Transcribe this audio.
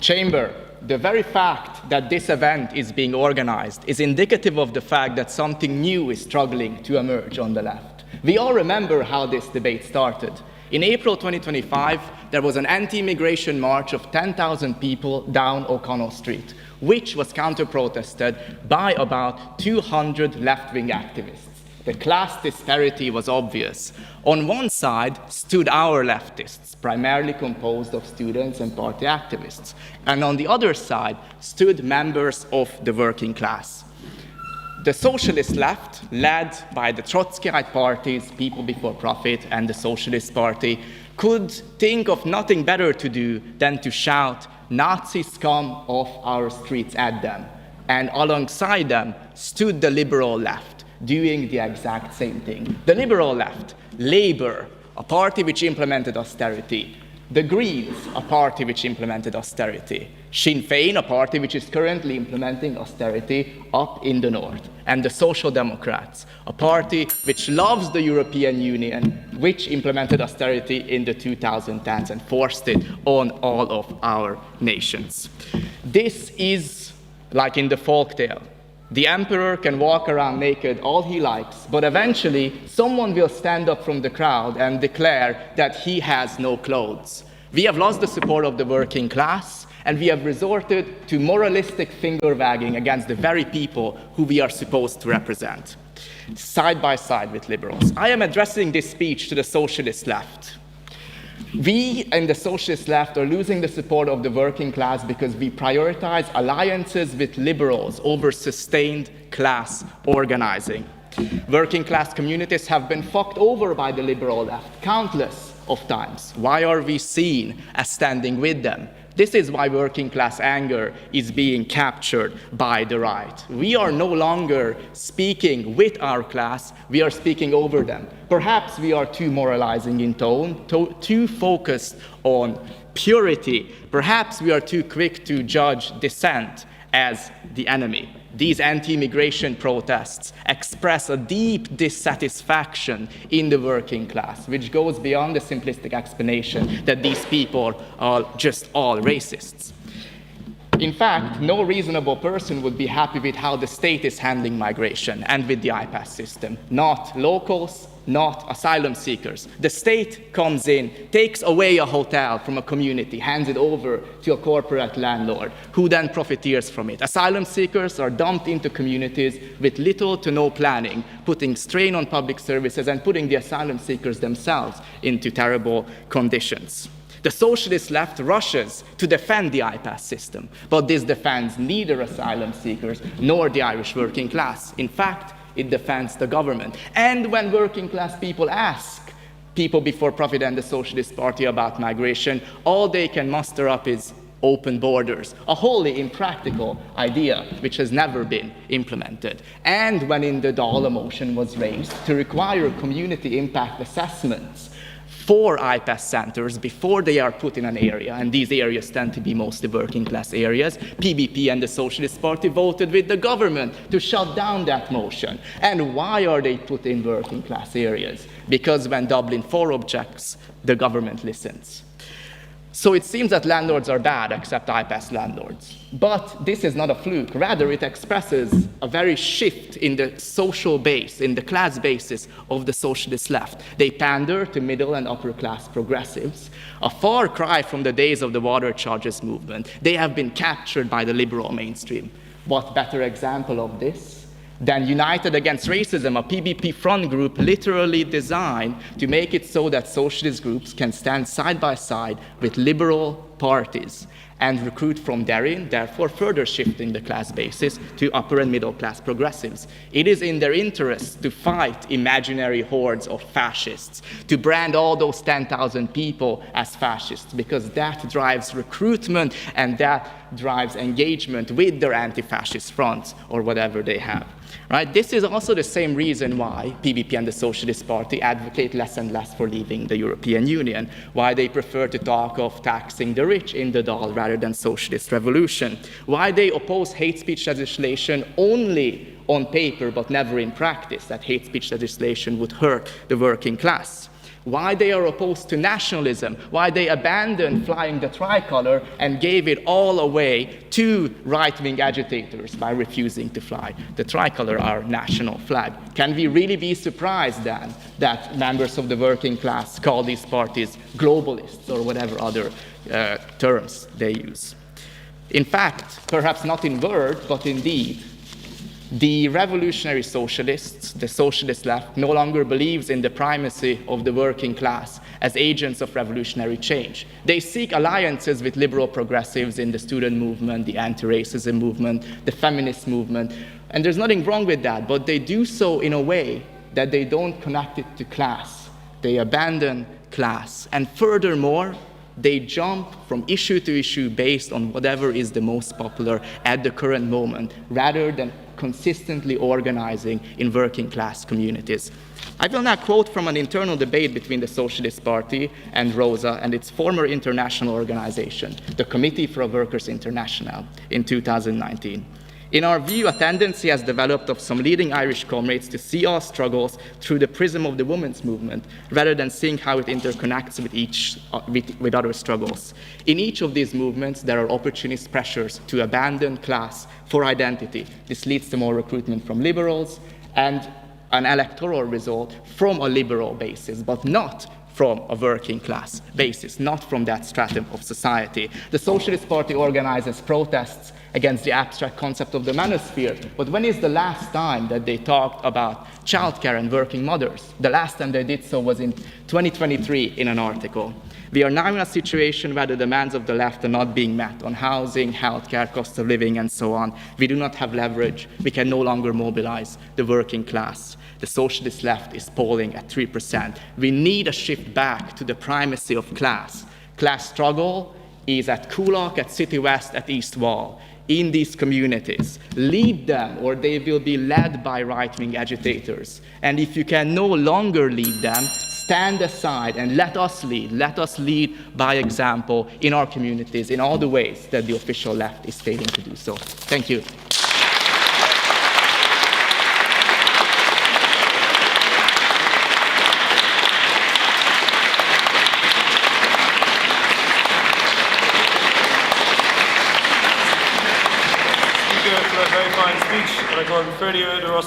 Chamber, the very fact that this event is being organized is indicative of the fact that something new is struggling to emerge on the left. We all remember how this debate started. In April 2025, there was an anti-immigration march of 10,000 people down O'Connell Street, which was counter-protested by about 200 left-wing activists. The class disparity was obvious. On one side stood our leftists, primarily composed of students and party activists. And on the other side stood members of the working class. The socialist left, led by the Trotskyite parties, People Before Profit and the Socialist Party, could think of nothing better to do than to shout Nazi scum off our streets at them. And alongside them stood the liberal left, doing the exact same thing. The liberal left, Labour, a party which implemented austerity. The Greens, a party which implemented austerity. Sinn Féin, a party which is currently implementing austerity up in the north. And the Social Democrats, a party which loves the European Union, which implemented austerity in the 2010s and forced it on all of our nations. This is like in the folktale. The emperor can walk around naked all he likes, but eventually someone will stand up from the crowd and declare that he has no clothes. We have lost the support of the working class, and we have resorted to moralistic finger-wagging against the very people who we are supposed to represent, side by side with liberals. I am addressing this speech to the socialist left. We and the socialist left are losing the support of the working class because we prioritize alliances with liberals over sustained class organizing. Working class communities have been fucked over by the liberal left countless of times. Why are we seen as standing with them? This is why working class anger is being captured by the right. We are no longer speaking with our class, we are speaking over them. Perhaps we are too moralizing in tone, too focused on purity. Perhaps we are too quick to judge dissent as the enemy. These anti-immigration protests express a deep dissatisfaction in the working class, which goes beyond the simplistic explanation that these people are just all racists. In fact, no reasonable person would be happy with how the state is handling migration and with the IPAS system. Not locals, not asylum seekers. The state comes in, takes away a hotel from a community, hands it over to a corporate landlord, who then profiteers from it. Asylum seekers are dumped into communities with little to no planning, putting strain on public services and putting the asylum seekers themselves into terrible conditions. The socialist left rushes to defend the IPAS system, but this defends neither asylum seekers nor the Irish working class. In fact, it defends the government. And when working class people ask People Before Profit and the Socialist Party about migration, all they can muster up is open borders, a wholly impractical idea which has never been implemented. And when in the Dáil a motion was raised to require community impact assessments for IPAS centers before they are put in an area, and these areas tend to be mostly working class areas, PBP and the Socialist Party voted with the government to shut down that motion. And why are they put in working class areas? Because when Dublin 4 objects, the government listens. So it seems that landlords are bad, except IPAS landlords. But this is not a fluke. Rather, it expresses a very shift in the social base, in the class basis of the socialist left. They pander to middle and upper class progressives, a far cry from the days of the water charges movement. They have been captured by the liberal mainstream. What better example of this than United Against Racism, a PBP front group literally designed to make it so that socialist groups can stand side by side with liberal parties and recruit from therein, therefore further shifting the class basis to upper and middle class progressives. It is in their interest to fight imaginary hordes of fascists, to brand all those 10,000 people as fascists, because that drives recruitment and that drives engagement with their anti-fascist fronts or whatever they have. Right? This is also the same reason why PBP and the Socialist Party advocate less and less for leaving the European Union, why they prefer to talk of taxing the rich in the Dáil rather than socialist revolution, why they oppose hate speech legislation only on paper but never in practice, that hate speech legislation would hurt the working class, why they are opposed to nationalism, why they abandoned flying the tricolor and gave it all away to right-wing agitators by refusing to fly the tricolor, our national flag. Can we really be surprised then that members of the working class call these parties globalists or whatever other terms they use? In fact, perhaps not in word, but in deed, the revolutionary socialists, the socialist left, no longer believes in the primacy of the working class as agents of revolutionary change. They seek alliances with liberal progressives in the student movement, the anti-racism movement, the feminist movement, and there's nothing wrong with that, but they do so in a way that they don't connect it to class. They abandon class, and furthermore, they jump from issue to issue based on whatever is the most popular at the current moment, rather than consistently organizing in working class communities. I will now quote from an internal debate between the Socialist Party and ROSA and its former international organization, the Committee for Workers International, in 2019. In our view, a tendency has developed of some leading Irish comrades to see our struggles through the prism of the women's movement, rather than seeing how it interconnects with other struggles. In each of these movements, there are opportunist pressures to abandon class for identity. This leads to more recruitment from liberals and an electoral result from a liberal basis, but not from a working class basis, not from that stratum of society. The Socialist Party organizes protests against the abstract concept of the manosphere, but when is the last time that they talked about childcare and working mothers? The last time they did so was in 2023 in an article. We are now in a situation where the demands of the left are not being met on housing, healthcare, cost of living, and so on. We do not have leverage. We can no longer mobilize the working class. The socialist left is polling at 3%. We need a shift back to the primacy of class. Class struggle is at Coolock, at City West, at East Wall. In these communities, lead them, or they will be led by right-wing agitators. And if you can no longer lead them, stand aside and let us lead. Let us lead by example in our communities in all the ways that the official left is failing to do so. Thank you. For that very fine speech. And I call fair to you, there are also